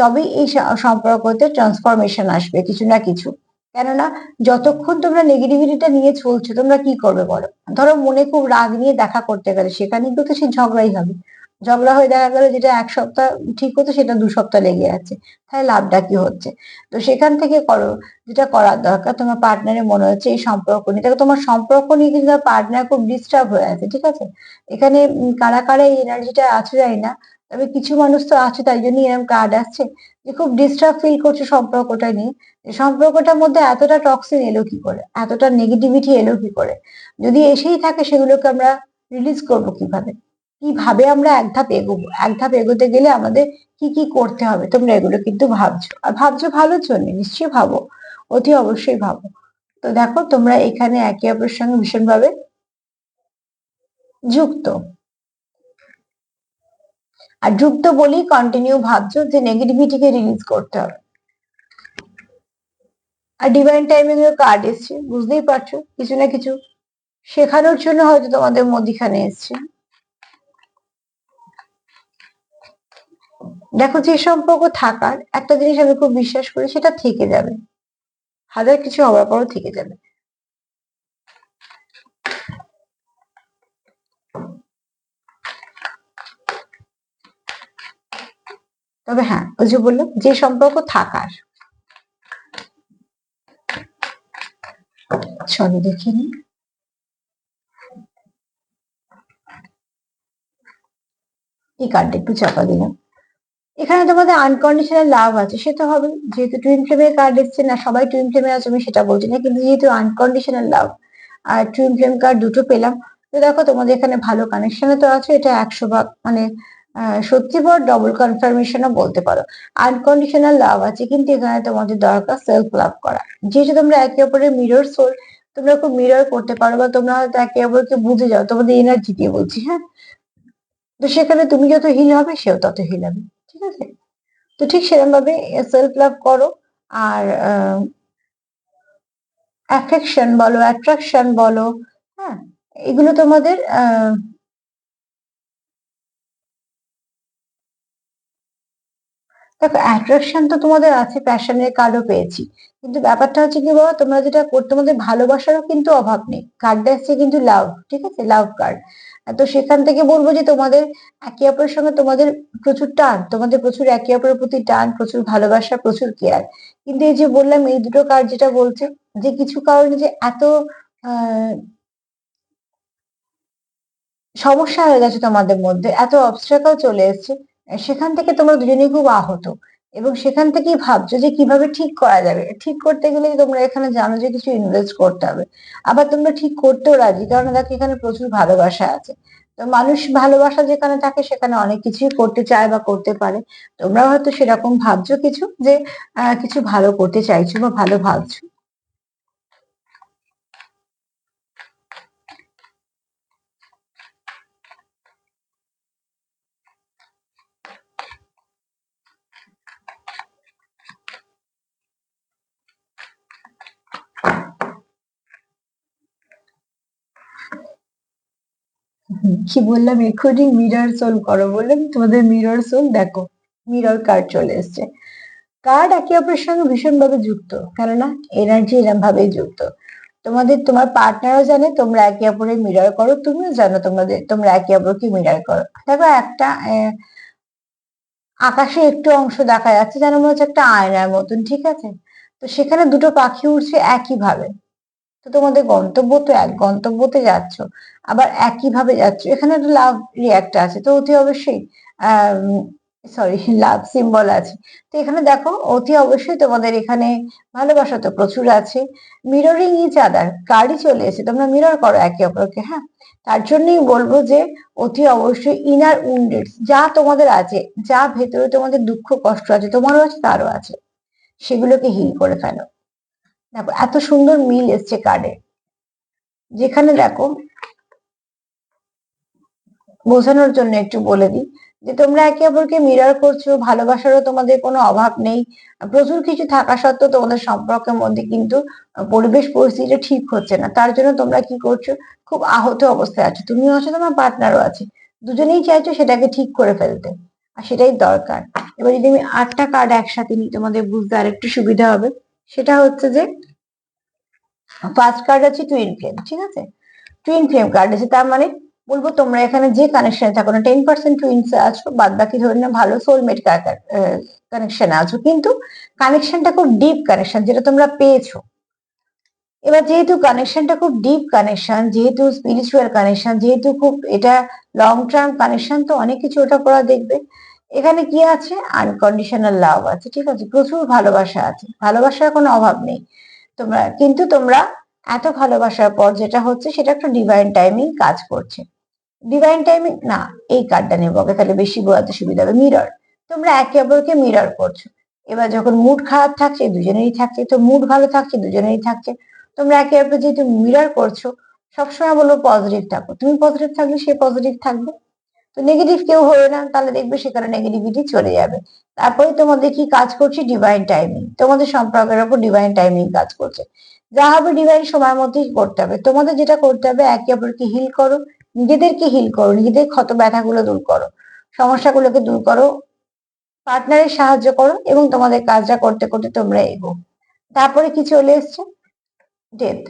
তবেই এই সম্পর্কতে ট্রান্সফরমেশন আসবে কিছু না কিছু। কেননা যতক্ষণ তোমরা নেগেটিভিটিটা নিয়ে চলছো, তোমরা কি করবে বলো? ধরো মনে খুব রাগ নিয়ে দেখা করতে গেলে সেখানে কিন্তু তো সেই ঝগড়াই হবে, ঝগড়া হয়ে দেখা গেল যেটা এক সপ্তাহ ঠিক হতো সেটা 2 সপ্তাহ লেগে যাচ্ছে, তাহলে লাভটা কি হচ্ছে? তো সেখান থেকে করো যেটা করার দরকার। তোমার পার্টনারের মনে হচ্ছে এই সম্পর্ক নিয়ে, দেখো তোমার সম্পর্ক নিয়ে কিন্তু পার্টনার খুব ডিস্টার্ব হয়ে আছে, ঠিক আছে? এখানে কারা কারা এই এনার্জিটা আছে জানি না, তবে কিছু মানুষ তো আছে তাই জন্য এরকম কার্ড আসছে যে খুব ডিস্টার্ব ফিল করছে সম্পর্কটা নিয়ে। এই সম্পর্কটার মধ্যে এতটা টক্সিন এলো কি করে, এতটা নেগেটিভিটি এলো কি করে? যদি এসেই থাকে সেগুলোকে আমরা রিলিজ করবো কিভাবে? কিভাবে আমরা এক ধাপ এগোবো? এক ধাপ এগোতে গেলে আমাদের কি কি করতে হবে তোমরা এগুলো কিন্তু ভাবছো, আর ভাবছো ভালোর জন্য, নিশ্চয়ই ভাবো, অতি অবশ্যই ভাবো। তো দেখো তোমরা এখানে একে অপরের সঙ্গে ভীষণভাবে যুক্ত, আর যুক্ত বলেই কন্টিনিউ ভাবছো যে নেগেটিভিটিকে রিলিজ করতে হবে। আর ডিভাইন টাইমিং এর কার্ড এসছে, বুঝতেই পারছো কিছু না কিছু শেখানোর জন্য হয়তো তোমাদের মধ্যখানে এসছে। দেখো যে সম্পর্ক থাকার একটা জিনিস আমি খুব বিশ্বাস করি, সেটা থেকে যাবে, হাজার কিছু হওয়ার পরও থেকে যাবে। তবে হ্যাঁ, ওই যে বললো যে সম্পর্ক থাকার, চলো দেখিনি, এই কার্ডটা একটু চাপা দিলাম। এখানে তোমাদের আনকন্ডিশনাল লাভ আছে, সে তো হবে, যেহেতু টুইন ফ্লেমের কার্ড এসছে, না সবাই টুইন ফ্লেমে আছে আমি সেটা বলছি না, কিন্তু যেহেতু আনকন্ডিশনাল লাভ আর টুইন ফ্লেম কার্ড দুটো পেলাম, তো দেখো তোমাদের এখানে ভালো কানেকশনে তো আছে, এটা 100 ভাগ মানে সত্যি বড় ডবল কনফার্মেশনও বলতে পারো। আনকন্ডিশনাল লাভ আছে, কিন্তু এখানে তোমাদের দরকার সেলফ লাভ করা। যেহেতু তোমরা একে অপরের মিরর সোল, তোমরা খুব মিরর করতে পারো, বা তোমরা হয়তো একে অপরকে বুঝে যাও, তোমাদের এনার্জি দিয়ে বলছি, হ্যাঁ? তো সেখানে তুমি যত হিল হবে সেও তত হিল হবে, ঠিক আছে? তো ঠিক সেরকম ভাবে সেলফ লাভ করো। আর অ্যাফেকশন বলো, অ্যাট্রাকশন বলো, হ্যাঁ, এগুলো তোমাদের দেখো অ্যাট্রাকশন তো তোমাদের আছে, প্যাশনের কার্ডও পেয়েছি, কিন্তু ব্যাপারটা হচ্ছে কি বাবা, তোমরা যেটা করতে, তোমাদের ভালোবাসারও কিন্তু অভাব নেই, কার্ডটা এসছে কিন্তু লাভ, ঠিক আছে, লাভ কার্ড। তো সেখান থেকে বলবো যে তোমাদের একে অপরের সঙ্গে তোমাদের প্রচুর টান, তোমাদের প্রচুর একে অপরের প্রতি টান, প্রচুর ভালোবাসা, প্রচুর কেয়ার। কিন্তু এই যে বললাম এই দুটো কার্ড যেটা বলছে যে কিছু কারণে যে এত আহ সমস্যা হয়ে গেছে তোমাদের মধ্যে, এত অবস্ট্রাকল চলে এসেছে, সেখান থেকে তোমরা দুজনেই খুব আহত, এবং সেখান থেকেই ভাবছো যে কিভাবে ঠিক করা যাবে। ঠিক করতে গেলে তোমরা এখানে জানো যে কিছু ইনভেস্ট করতে হবে, আবার তোমরা ঠিক করতেও রাজি, কারণ দেখো এখানে প্রচুর ভালোবাসা আছে। তো মানুষ ভালোবাসা যেখানে থাকে সেখানে অনেক কিছুই করতে চায় বা করতে পারে। তোমরাও হয়তো সেরকম ভাবছো কিছু, যে কিছু ভালো করতে চাইছো বা ভালো ভাবছো। কি বললাম এক্ষুনি? মিরর সোল করো বললাম, তোমাদের মিরর সোল দেখো, মিরর কার্ড চলে এসছে। কার্ড একে অপরের সঙ্গে ভীষণভাবে যুক্ত, কেননা এনার্জি এরম ভাবেই যুক্ত। তোমার পার্টনারও জানে তোমরা একে অপরের মিরর করো, তুমিও জানো তোমরা একে অপরকে মিরর করো। দেখো একটা আকাশে একটু অংশ দেখা যাচ্ছে যেন মনে হচ্ছে একটা আয়নার মতন, ঠিক আছে? তো সেখানে দুটো পাখি উড়ছে একই ভাবে। তো তোমাদের গন্তব্য তো এক, গন্তব্যতে যাচ্ছ, আবার একই ভাবে যাচ্ছ। এখানে একটা লাভ রিয়াক্ট আছে, তো অতি অবশ্যই সরি, লাভ সিম্বল আছে। তো এখানে দেখো অতি অবশ্যই তোমাদের এখানে ভালোবাসা তো প্রচুর আছে। মিররিং ইচ আদার কার্ডই চলে এসে, তোমরা মিরর করো একে অপরকে, হ্যাঁ। তার জন্যই বলবো যে অতি অবশ্যই ইনার উন্ডেড যা তোমাদের আছে, যা ভেতরে তোমাদের দুঃখ কষ্ট আছে, তোমারও আছে তারও আছে, সেগুলোকে হিল করে ফেলো। দেখো এত সুন্দর মিল এসছে কার্ডে, যেখানে দেখো বোঝানোর জন্য একটু বলে দিই যে তোমরা একে অপরকে মিরর করছো, ভালোবাসারও তোমাদের কোনো অভাব নেই। প্রচুর কিছু থাকা সত্ত্বেও তোমাদের সম্পর্কের মধ্যে কিন্তু পরিবেশ পরিস্থিতিটা ঠিক হচ্ছে না। তার জন্য তোমরা কি করছো? খুব আহত অবস্থায় আছো, তুমিও আছো, তোমার পার্টনারও আছে। দুজনেই চাইছো সেটাকে ঠিক করে ফেলতে, আর সেটাই দরকার। এবার যদি আমি 8টা কার্ড একসাথে নিই, তোমাদের বুঝতে আরেকটু সুবিধা হবে। সেটা হচ্ছে যে ফার্স্ট কার্ড আছে টুইন ফ্লেম, ঠিক আছে? টুইন ফ্লেম কার্ড আছে, তার মানে বলবো তোমরা এখানে যে কানেকশনে থাকো না, 10% টুইনস আছো, বাদ বাকি ধরে না ভালো সোলমেট কানেকশনে আছো, কিন্তু কানেকশনটা খুব ডিপ কানেকশন যেটা তোমরা পেয়েছো। এবার যেহেতু কানেকশনটা খুব ডিপ কানেকশন, যেহেতু স্পিরিচুয়াল কানেকশন, যেহেতু খুব এটা লং টার্ম কানেকশন, তো অনেক কিছু ওটা করা দেখবে। এখানে কি আছে? আনকন্ডিশনাল লাভ আছে, ঠিক আছে? প্রচুর ভালোবাসা আছে, ভালোবাসার কোনো অভাব নেই। তোমরা এত ভালোবাসার পর যেটা হচ্ছে সেটা একটা ডিভাইন টাইমিং কাজ করছে। ডিভাইন টাইমিং না, এই কার্ডটা নেবো আগে, তাহলে বেশি বোঝাতে সুবিধা হবে। মিরর, তোমরা একে অপরকে মিরর করছো। এবার যখন মুড খারাপ থাকছে দুজনেরই থাকছে, তো মুড ভালো থাকছে দুজনেরই থাকছে। তোমরা একে অপরকে যেহেতু মিরর করছো, সবসময় বলবো পজিটিভ থাকো, তুমি পজিটিভ থাকলে সে পজিটিভ থাকবে। তো নেগেটিভ কেউ হয়ে না, তাহলে দেখবে সেখানে নেগেটিভিটি চলে যাবে। তারপরে তোমাদের কি কাজ করছে? ডিভাইন টাইমিং, তোমাদের সম্পর্কের উপর ডিভাইন টাইমিং কাজ করছে। যা হবে ডিভাইন সময়ের মধ্যেই করতে হবে। তোমাদের যেটা করতে হবে, একে অপরকে হিল করো, নিজেদেরকে হিল করো, নিজেদের ক্ষত ব্যথাগুলো দূর করো, সমস্যাগুলোকে দূর করো, পার্টনারের সাহায্য করো, এবং তোমাদের কাজটা করতে করতে তোমরা এগো। তারপরে কি চলে এসছে? ডেথ।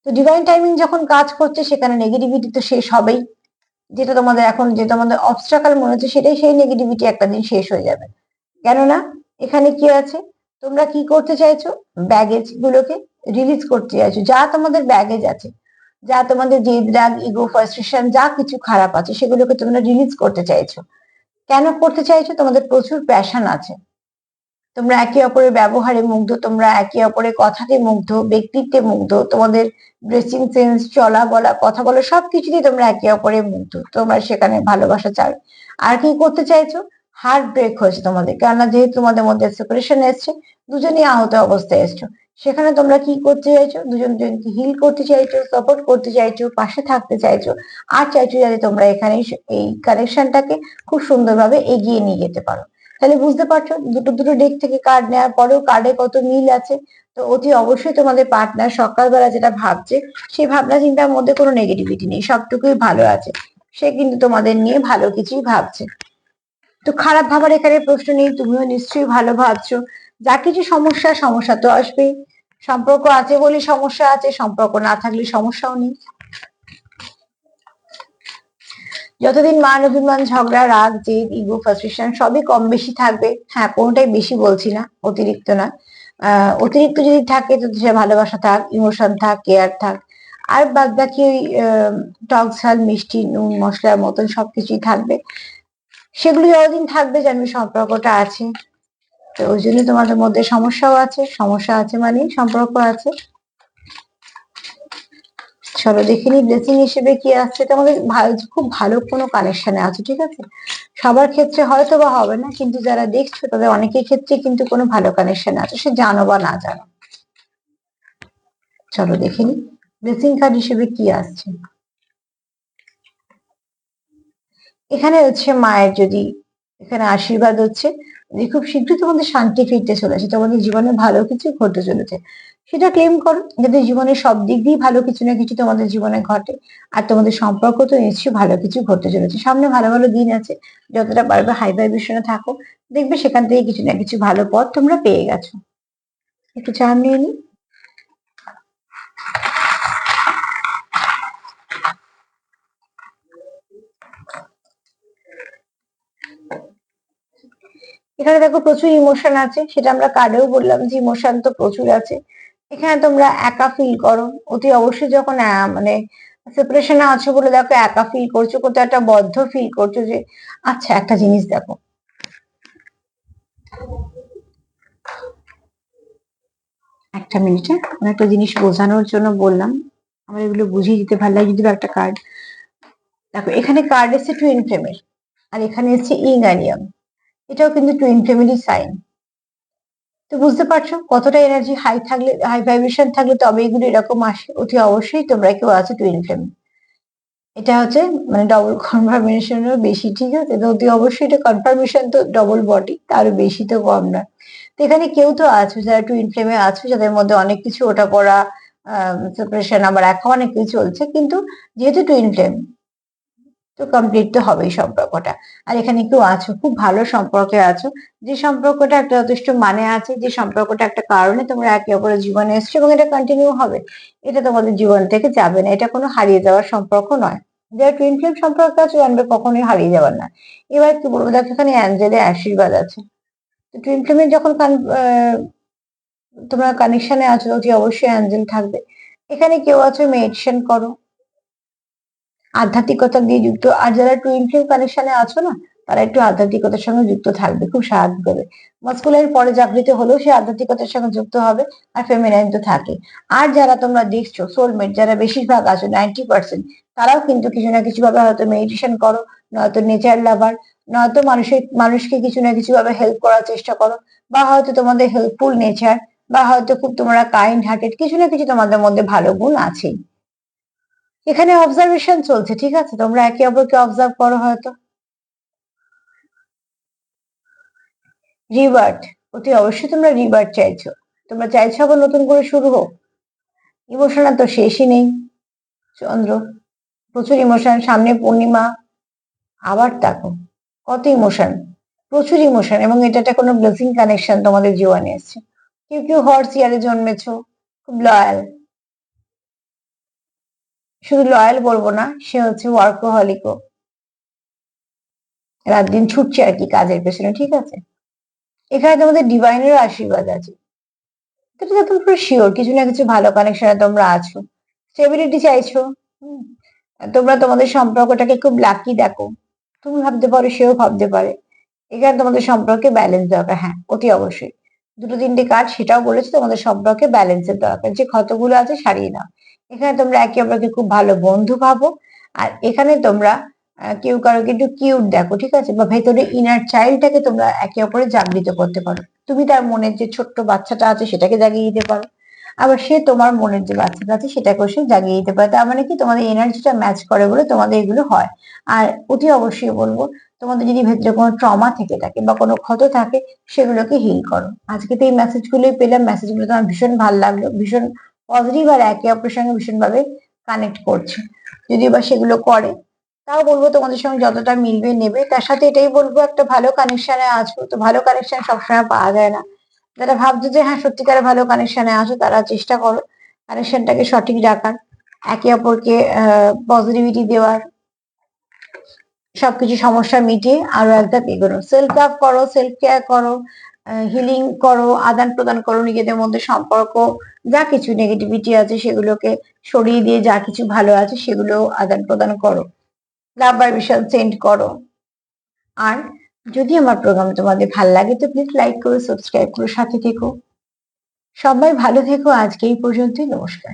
তো ডিভাইন টাইমিং যখন কাজ করছে, সেখানে নেগেটিভিটি তো শেষ হবেই। যে তোমাদের অবস্ট্রাকল মনে হচ্ছে, সেটাই সেই নেগেটিভিটি একটা দিন শেষ হয়ে যাবে। কেননা এখানে কি আছে? তোমরা কি করতে চাইছো? ব্যাগেজ গুলোকে রিলিজ করতে চাইছো, যা তোমাদের ব্যাগেজ আছে, যা তোমাদের জেদ রাগ ইগো ফ্রাস্ট্রেশন যা কিছু খারাপ আছে, সেগুলোকে তোমরা রিলিজ করতে চাইছো। কেন করতে চাইছো? তোমাদের প্রচুর প্যাশন আছে, তোমরা একে অপরের ব্যবহারে মুগ্ধ, তোমরা একে অপরের কথাতে মুগ্ধ, ব্যক্তিত্বে মুগ্ধ, তোমাদের ড্রেসিং সেন্স, চলা বলা, কথা বলা, সবকিছুতেই তোমরা একে অপরে মুগ্ধ। তোমরা সেখানে ভালোবাসা চাও। আর কি করতে চাইছো? হার্ট ব্রেক হয়েছে তোমাদের, কেননা যেহেতু তোমাদের মধ্যে সেপারেশন এসছে, দুজনেই আহত অবস্থায় এসছো। সেখানে তোমরা কি করতে চাইছো? দুজন দুজনকে হিল করতে চাইছো, সাপোর্ট করতে চাইছো, পাশে থাকতে চাইছো, আর চাইছো যাতে তোমরা এখানে এই কানেকশনটাকে খুব সুন্দরভাবে এগিয়ে নিয়ে যেতে পারো। তাহলে বুঝতে পারছো দুটো দুটো ডেক থেকে কার্ড নেওয়ার পরেও কার্ডে কত মিল আছে। তো অতি অবশ্যই তোমাদের পার্টনার সকালবেলা যেটা ভাবছে, সেই ভাবনা চিন্তার মধ্যে কোনো নেগেটিভিটি নেই, সবটুকুই ভালো আছে। সে কিন্তু তোমাদের নিয়ে ভালো কিছুই ভাবছে। তো খারাপ ভাবার এখানে প্রশ্ন নেই, তুমিও নিশ্চয়ই ভালো ভাবছো। যা কিছু সমস্যা, সমস্যা তো আসবেই। সম্পর্ক আছে বলে সমস্যা আছে, সম্পর্ক না থাকলে সমস্যাও নেই। যতদিন মান অভিমান ঝগড়া রাগ জেদ ইগো ফ্রাস্ট্রেশন সবই কম বেশি থাকবে, হ্যাঁ কোনোটাই বেশি বলছি না, অতিরিক্ত না। অতিরিক্ত যদি থাকে তো সে ভালোবাসা থাক, ইমোশন থাক, কেয়ার থাক, আর বাদ বাকি ওই টক ঝাল মিষ্টি নুন মশলার মতন সবকিছুই থাকবে। সেগুলো যতদিন থাকবে জানবে সম্পর্কটা আছে। তো ওই জন্য তোমাদের মধ্যে সমস্যাও আছে, সমস্যা আছে মানে সম্পর্ক আছে। চলো দেখে নি ব্লেসিং হিসেবে কি আসছে। তোমাদের খুব ভালো কোনো কানেকশনে আছে, ঠিক আছে? সবার ক্ষেত্রে হয়তো বা হবে না, কিন্তু যারা দেখছো তাদের অনেকের ক্ষেত্রে কিন্তু কোনো ভালো কানেকশন আছে, সে জানো বা না জানো। চলো দেখে নি ব্লেসিং কার্ড হিসেবে কি আসছে। এখানে হচ্ছে মায়ের, যদি এখানে আশীর্বাদ হচ্ছে, যে খুব শীঘ্রই তোমাদের শান্তি ফিরতে চলেছে, তোমাদের জীবনে ভালো কিছু ঘটতে চলেছে, সেটা ক্লেম করো যাতে জীবনের সব দিক দিয়ে ভালো কিছু না কিছু তোমাদের জীবনে ঘটে। আর তোমাদের সম্পর্ক তো নিশ্চয়ই ভালো কিছু ঘটতে চলেছে, সামনে ভালো ভালো দিন আছে। যতটা পারবে হাই ভাইব্রেশনে থাকো, দেখবে সেখান থেকে কিছু না কিছু ভালো পথ তোমরা পেয়ে গেছো। একটু চা নিয়ে নি। এখানে দেখো প্রচুর ইমোশন আছে, সেটা আমরা কার্ডেও বললাম যে ইমোশন তো প্রচুর আছে। এখানে তোমরা একা ফিল করো অতি অবশ্যই, যখন মানে সেপারেশনে আছো বলে দেখো একা ফিল করছো, কোথাও একটা বদ্ধ ফিল করছো যে। আচ্ছা একটা জিনিস দেখো, একটা মিনিটে আমি একটা জিনিস বোঝানোর জন্য বললাম, আমার এগুলো বুঝিয়ে দিতে ভালো লাগে। যদি একটা কার্ড দেখো, এখানে কার্ড এসছে টুইন ফ্লেমের, আর এখানে এসছে ইং আর ইয়াং, এটাও কিন্তু টুইন ফ্লেমেরই সাইন। তো বুঝতে পারছো কতটা এনার্জি হাই থাকলে, হাই ভাইব্রেশন থাকলে তবে এগুলো এরকম আসে। অতি অবশ্যই তোমরা কেউ আছো টুইন ফ্লেম। এটা হচ্ছে মানে ডবল কনফার্মেশনেরও বেশি, ঠিক আছে? তো অতি অবশ্যই এটা কনফার্মেশন তো ডবল বডি, তার বেশি তো কম না। তো এখানে কেউ তো আছো যারা টুইন ফ্লেমে আছো, যাদের মধ্যে অনেক কিছু ওটা পড়া, সেপারেশন, আবার এখন অনেক কিছু চলছে, কিন্তু যেহেতু টুইন ফ্লেম তো কমপ্লিট তো হবেই সম্পর্কটা। আর এখানে কেউ আছো খুব ভালো সম্পর্কে আছো, যে সম্পর্কটা একটা যথেষ্ট মানে আছে, যে সম্পর্কটা একটা কারণে তোমরা একে অপরের জীবনে এসছো এবং এটা কন্টিনিউ হবে। এটা তোমাদের জীবন থেকে যাবে না, এটা কোনো হারিয়ে যাওয়ার সম্পর্ক নয়। যারা টুইন ফ্লেম সম্পর্ক আছে জানবে কখনোই হারিয়ে যাবার না। এবার কি বলবো, দেখো এখানে অ্যাঞ্জেলের আশীর্বাদ আছে। তো টুইন ফ্লেমের যখন তোমরা কানেকশনে আছো, অতি অবশ্যই অ্যাঞ্জেল থাকবে। এখানে কেউ আছো মেডিটেশন করো, আধ্যাত্মিকতা দিয়ে যুক্ত। আর যারা টুইন ফ্লেম কানেকশনে আছো না, তারা একটু আধ্যাত্মিকতার সঙ্গে যুক্ত থাকবে, খুব সাহায্য করবে। মাস্কুলাইন পরে জাগৃত হলেও সে আধ্যাত্মিকতার সঙ্গে যুক্ত হবে, আর ফেমিনাইন তো থাকে। আর যারা তোমরা দেখছো সোলমেট, যারা বেশিরভাগ আছো 90%, তারাও কিন্তু কিছু না কিছু ভাবে হয়তো মেডিটেশন করো, নয়তো নেচার লাভার, নয়তো মানুষকে কিছু না কিছু ভাবে হেল্প করার চেষ্টা করো, বা হয়তো তোমাদের হেল্পফুল নেচার, বা হয়তো খুব তোমরা কাইন্ড হার্টেড, কিছু না কিছু তোমাদের মধ্যে ভালো গুণ আছেই। এখানে অবজারভেশন চলছে, ঠিক আছে? তোমরা একে অপরকে অবজার্ভ করো হয়তো। রিবার্ট, অতি অবশ্যই তোমরা রিবার্ট চাইছো, তোমরা চাইছো আবার নতুন করে শুরু হোক। ইমোশনের তো শেষই নেই। চন্দ্র, প্রচুর ইমোশন, সামনে পূর্ণিমা, আবার দেখো কত ইমোশন, প্রচুর ইমোশন, এবং এটা একটা কোনো ব্লেসিং কানেকশন তোমাদের জীবনে এসছে। কেউ কেউ হর্স ইয়ারে জন্মেছো, খুব লয়াল। শুধু লয়াল বলবো না, সে হচ্ছে ওয়ার্কোহলিকও, রাত দিন ছুটছে আর কি কাজের পেছনে, ঠিক আছে? এখানে তোমাদের ডিভাইনের আশীর্বাদ আছে। এটা তো পুরো শিওর কিছু না কিছু ভালো কানেকশনে তোমরা আছো, স্টেবিলিটি চাইছো। হুম, তোমরা তোমাদের সম্পর্কটাকে খুব লাকি দেখো, তুমি ভাবতে পারো সেও ভাবতে পারে। এখানে তোমাদের সম্পর্কে ব্যালেন্স দরকার, হ্যাঁ অতি অবশ্যই। দুটো তিনটে কাজ সেটাও বলেছে, তোমাদের সম্পর্কে ব্যালেন্সের দরকার, যে ক্ষতগুলো আছে সারিয়ে নাও। এখানে তোমরা একে অপরকে খুব ভালো বন্ধু ভাবো। আর এখানে তোমরা কেউ কারোকে একটু কিউট দেখো, ঠিক আছে? বা ভেতরে ইনার চাইল্ডটাকে তোমরা একে অপরে জাগৃত করতে পারো। তুমি তার মনের যে ছোট্ট বাচ্চাটা আছে সেটাকে জাগিয়ে দিতে পারো, আবার সে তোমার মনের যে বাচ্চাটা আছে সেটাকেও সে জাগিয়ে দিতে পারে। তার মানে কি তোমাদের এনার্জিটা ম্যাচ করে বলে তোমাদের এগুলো হয়। আর অতি অবশ্যই বলবো, তোমাদের যদি ভেতরে কোনো ট্রমা থেকে থাকে বা কোনো ক্ষত থাকে, সেগুলোকে হিল করো। আজকে তো এই মেসেজগুলোই পেলাম, মেসেজগুলো তোমার ভীষণ ভালো লাগলো, ভীষণ পজিটিভ, আর একে অপরের সঙ্গে ভীষণ ভাবে কানেক্ট করছে। যদিও বা সেগুলো করে, তাও বলবো তোমাদের সঙ্গে যতটা মিলবে নেবে। তার সাথে এটাই বলবো, একটা ভালো কানেকশনে আছো তো, ভালো কানেকশন সবসময় পাওয়া যায় না। যারা ভাবছো যে হ্যাঁ সত্যিকারে ভালো কানেকশনে আছো, তারা চেষ্টা করো কানেকশনটাকে সঠিক রাখার, একে অপরকে পজিটিভিটি দেওয়ার, সবকিছু সমস্যা মিটিয়ে আরো এক ধাপ এগোনো। সেলফ লাভ করো, সেলফ কেয়ার করো, হিলিং করো, আদান প্রদান করো নিজেদের মধ্যে সম্পর্ক, যা কিছু নেগেটিভিটি আছে সেগুলোকে সরিয়ে দিয়ে যা কিছু ভালো আছে সেগুলো আদান প্রদান করো। লাভ ভাইব্রেশন সেন্ড করো। আর যদি আমার প্রোগ্রাম তোমাদের ভালো লাগে তো প্লিজ লাইক করো, সাবস্ক্রাইব করো, সাথে থেকো। সবাই ভালো থেকো, আজকে এই পর্যন্তই, নমস্কার।